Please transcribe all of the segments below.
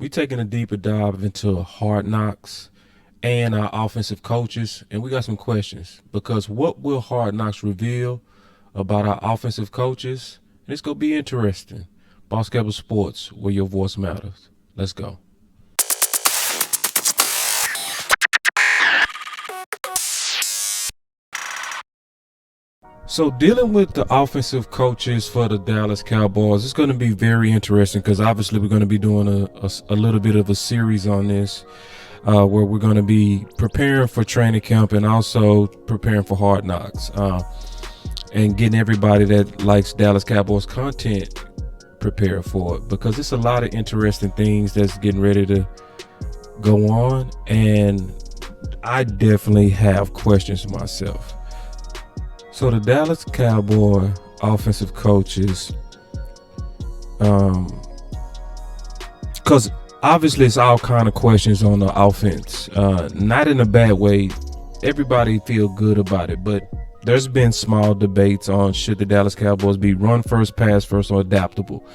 We're taking a deeper dive into Hard Knocks and our offensive coaches, and we got some questions because what will Hard Knocks reveal about our offensive coaches? And it's gonna be interesting. Boss Cowboy Sports, where your voice matters. Let's go. So dealing with the offensive coaches for the Dallas Cowboys, it's going to be very interesting because obviously we're going to be doing a little bit of a series on this where we're going to be preparing for training camp and also preparing for Hard Knocks and getting everybody that likes Dallas Cowboys content prepared for it, because it's a lot of interesting things that's getting ready to go on, and I definitely have questions myself. So the Dallas Cowboy offensive coaches, because obviously it's all kind of questions on the offense, not in a bad way. Everybody feel good about it, but there's been small debates on should the Dallas Cowboys be run first, pass first, or adaptable.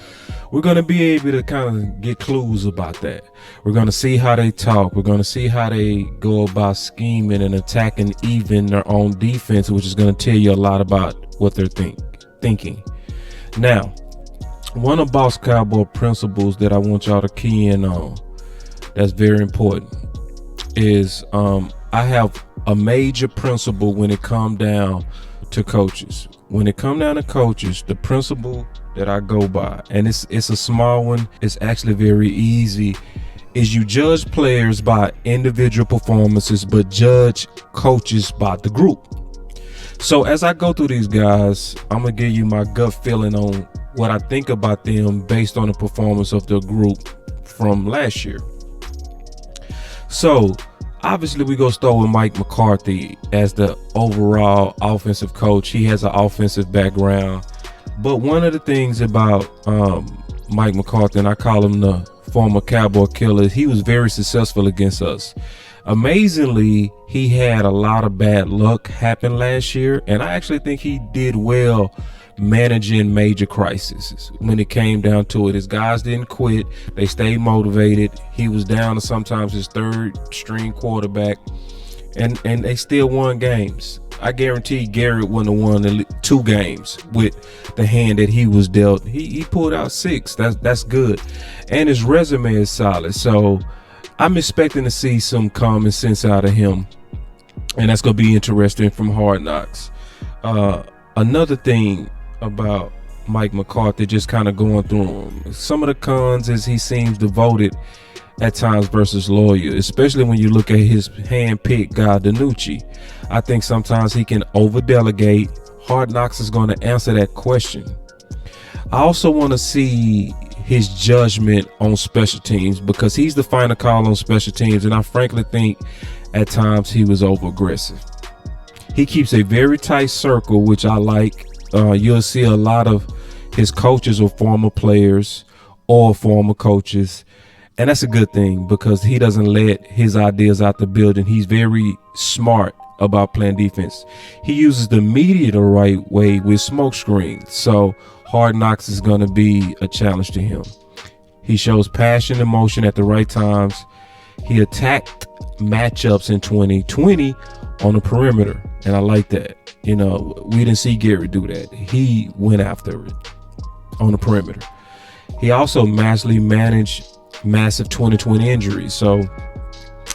We're going to be able to kind of get clues about that. We're going to see how they talk. We're going to see how they go about scheming and attacking even their own defense, which is going to tell you a lot about what they're thinking. Now, one of Boss Cowboy principles that I want y'all to key in on that's very important is I have a major principle when it comes down to coaches. When it comes down to coaches, the principle that I go by, and it's a small one, it's actually very easy, is you judge players by individual performances, but judge coaches by the group. So as I go through these guys, I'm gonna give you my gut feeling on what I think about them based on the performance of the group from last year. So obviously, we go start with Mike McCarthy as the overall offensive coach. He has an offensive background. But one of the things about Mike McCarthy, and I call him the former Cowboy killer, he was very successful against us. Amazingly, he had a lot of bad luck happen last year, and I actually think he did well managing major crises. When it came down to it, his guys didn't quit. They stayed motivated. He was down to sometimes his third string quarterback, and they still won games. I guarantee Garrett wouldn't have won 2 games with the hand that he was dealt. He pulled out 6. That's good, and his resume is solid. So I'm expecting to see some common sense out of him, and that's gonna be interesting from Hard Knocks. Another thing about Mike McCarthy, just kind of going through him, some of the cons is he seems devoted at times versus loyal, especially when you look at his hand-picked guy DiNucci. I think sometimes he can over-delegate. Hard Knocks is going to answer that question. I also want to see his judgment on special teams, because he's the final call on special teams, and I frankly think at times he was over-aggressive. He keeps a very tight circle, which I like. You'll see a lot of his coaches or former players or former coaches, and that's a good thing because he doesn't let his ideas out the building. He's very smart about playing defense. He uses the media the right way with smoke screens, so Hard Knocks is going to be a challenge to him. He shows passion and emotion at the right times. He attacked matchups in 2020 on the perimeter, and I like that. You know, we didn't see Gary do that. He went after it on the perimeter. He also massively managed massive 2020 injuries, so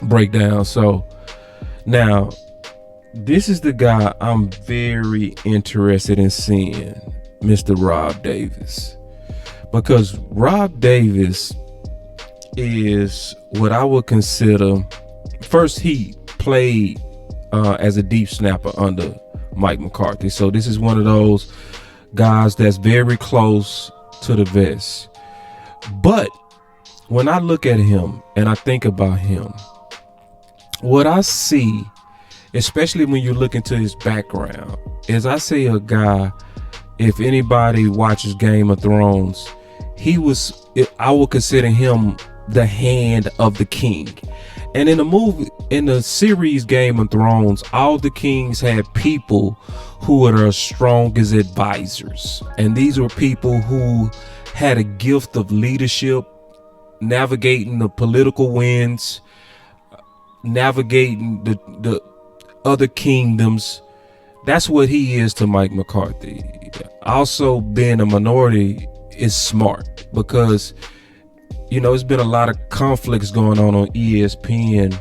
breakdown. So now this is the guy I'm very interested in seeing, Mr. Rob Davis, because Rob Davis is what I would consider, first, he played as a deep snapper under Mike McCarthy. So this is one of those guys that's very close to the vest. But when I look at him and I think about him, what I see, especially when you look into his background, is I see a guy, if anybody watches Game of Thrones, I would consider him the hand of the king. And in the series Game of Thrones, all the kings had people who were their strongest advisors. And these were people who had a gift of leadership, navigating the political winds, navigating the other kingdoms. That's what he is to Mike McCarthy. Also, being a minority is smart because, it's been a lot of conflicts going on ESPN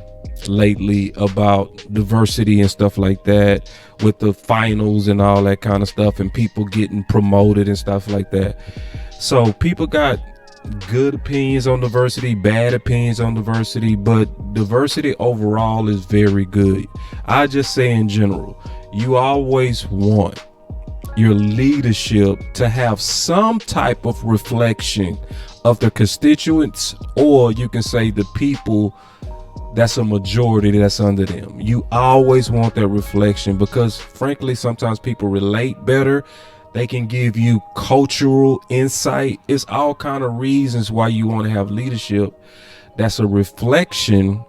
lately about diversity and stuff like that, with the finals and all that kind of stuff, and people getting promoted and stuff like that. So people got good opinions on diversity, bad opinions on diversity, but diversity overall is very good. I just say in general, you always want your leadership to have some type of reflection of the constituents, or you can say the people that's a majority that's under them. You always want that reflection because frankly, sometimes people relate better. They can give you cultural insight. It's all kind of reasons why you want to have leadership that's a reflection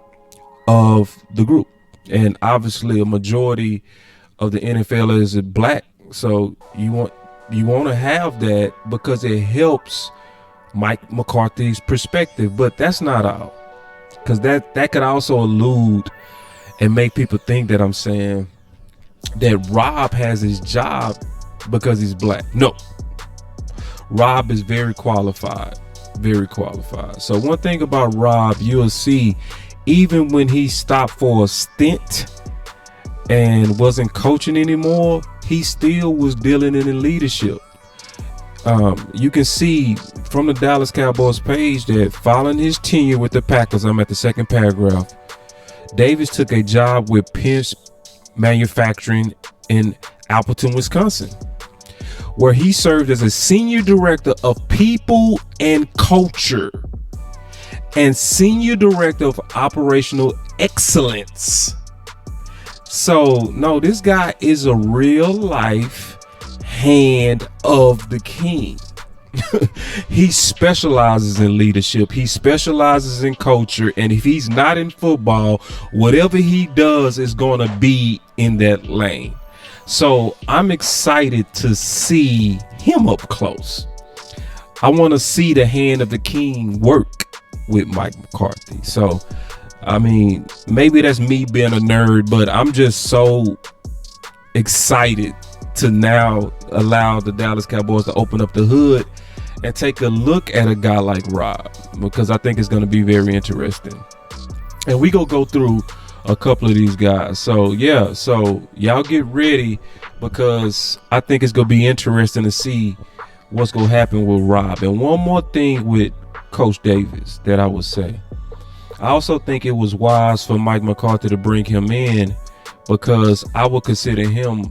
of the group. And obviously a majority of the NFL is black. So you want to have that because it helps Mike McCarthy's perspective. But that's not all. Because that could also allude and make people think that I'm saying that Rob has his job because he's black. No, Rob is very qualified. So one thing about Rob, you'll see, even when he stopped for a stint and wasn't coaching anymore, he still was dealing in leadership. You can see from the Dallas Cowboys page that following his tenure with the Packers, I'm at the second paragraph, Davis took a job with Pence Manufacturing in Appleton, Wisconsin, where he served as a senior director of people and culture and senior director of operational excellence. So no, this guy is a real life hand of the king. He specializes in leadership. He specializes in culture. And if he's not in football, whatever he does is going to be in that lane. So I'm excited to see him up close. I want to see the hand of the king work with Mike McCarthy. So, I mean, maybe that's me being a nerd, but I'm just so excited to now allow the Dallas Cowboys to open up the hood and take a look at a guy like Rob, because I think it's going to be very interesting. And we gonna go through a couple of these guys. So yeah, so y'all get ready, because I think it's gonna be interesting to see what's gonna happen with Rob. And one more thing with Coach Davis that I would say, I also think it was wise for Mike McCarthy to bring him in, because I would consider him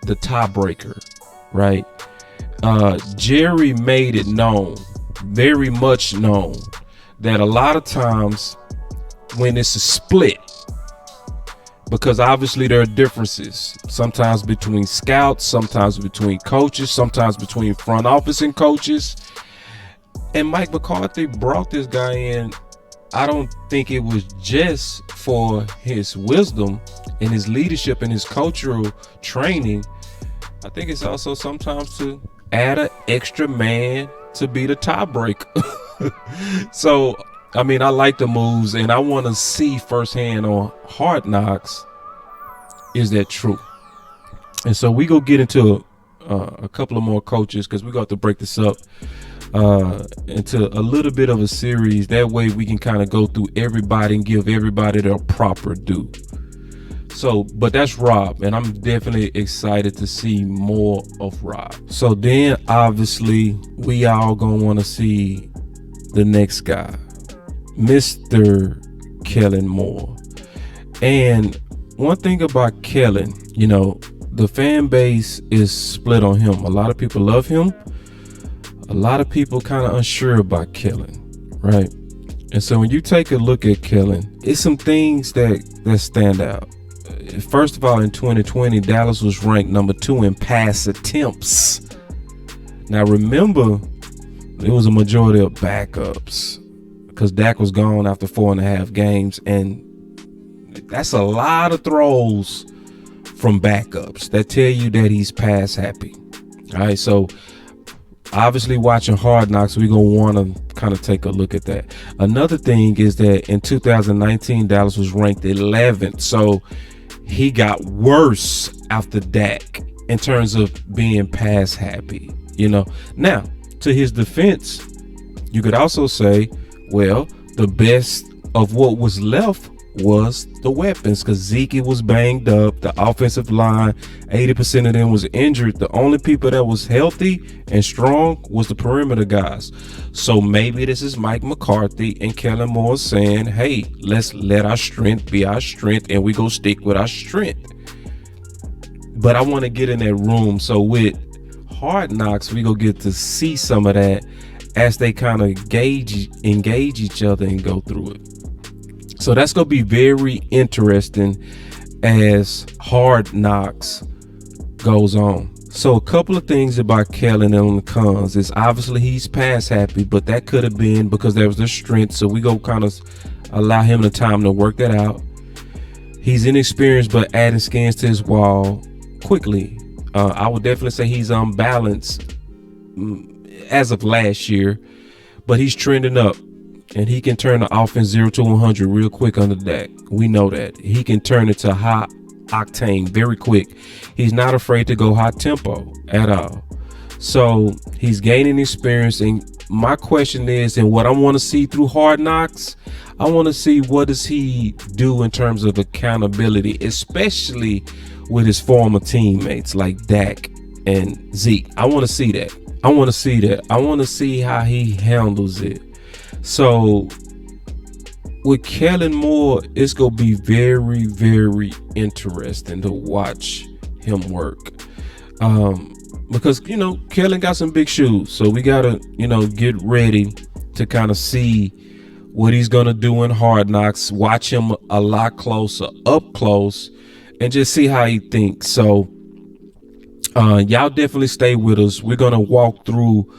the tiebreaker, right? Jerry made it known, very much known, that a lot of times when it's a split, because obviously there are differences, sometimes between scouts, sometimes between coaches, sometimes between front office and coaches. And Mike McCarthy brought this guy in. I don't think it was just for his wisdom and his leadership and his cultural training. I think it's also sometimes to add an extra man to be the tiebreaker. So, I mean, I like the moves, and I want to see firsthand on Hard Knocks, is that true? And so we go get into a couple of more coaches, because we got to break this up into a little bit of a series. That way we can kind of go through everybody and give everybody their proper due. So, but that's Rob, and I'm definitely excited to see more of Rob. So then obviously we all gonna want to see the next guy, Mr. Kellen Moore. And one thing about Kellen, you know, the fan base is split on him. A lot of people love him. A lot of people kind of unsure about Kellen, right? And so when you take a look at Kellen, it's some things that stand out. First of all, in 2020, Dallas was ranked number 2 in pass attempts. Now remember, it was a majority of backups, because Dak was gone after 4.5 games, and that's a lot of throws from backups that tell you that he's pass happy. All right, so Obviously, watching Hard Knocks, we're going to want to kind of take a look at that. Another thing is that in 2019, Dallas was ranked 11th. So he got worse after Dak in terms of being pass happy, Now, to his defense, you could also say, well, the best of what was left was the weapons, because Zeke was banged up. The offensive line, 80% of them was injured. The only people that was healthy and strong was the perimeter guys. So maybe this is Mike McCarthy and Kellen Moore saying, hey, let's let our strength be our strength, and we go stick with our strength. But I want to get in that room. So with Hard Knocks, we go get to see some of that as they kind of engage each other and go through it. So that's going to be very interesting as Hard Knocks goes on. So a couple of things about Kellen on the cons is obviously he's pass happy, but that could have been because there was the strength. So we go kind of allow him the time to work that out. He's inexperienced, but adding skins to his wall quickly. I would definitely say he's unbalanced as of last year, but he's trending up. And he can turn the offense 0 to 100 real quick under Dak. We know that. He can turn it to high octane very quick. He's not afraid to go high tempo at all. So he's gaining experience. And my question is, and what I want to see through Hard Knocks, I want to see what does he do in terms of accountability, especially with his former teammates like Dak and Zeke. I want to see that. I want to see how he handles it. So with Kellen Moore, it's going to be very, very interesting to watch him work. Because, Kellen got some big shoes. So we got to, get ready to kind of see what he's going to do in Hard Knocks, watch him a lot closer, up close, and just see how he thinks. So y'all definitely stay with us. We're going to walk through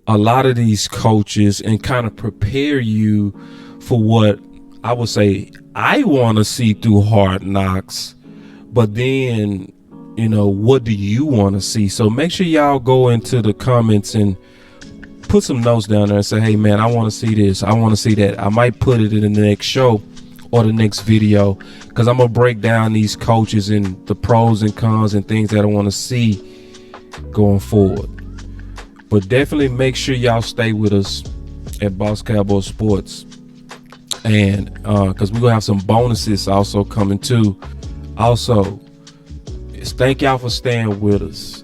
a lot of these coaches and kind of prepare you for what I would say I want to see through Hard Knocks. But then, what do you want to see? So make sure y'all go into the comments and put some notes down there and say, hey, man, I want to see this. I want to see that. I might put it in the next show or the next video, because I'm going to break down these coaches and the pros and cons and things that I want to see going forward. But definitely make sure y'all stay with us at Boss Cowboy Sports. And because we're going to have some bonuses also coming too. Also, thank y'all for staying with us.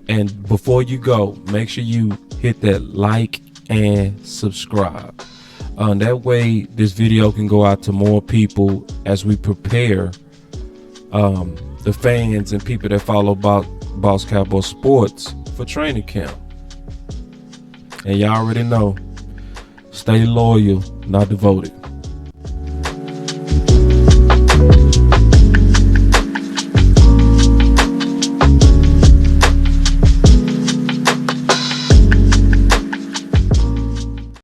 And before you go, make sure you hit that like and subscribe. That way this video can go out to more people as we prepare the fans and people that follow Boss Cowboy Sports for training camp. And y'all already know, stay loyal, not devoted.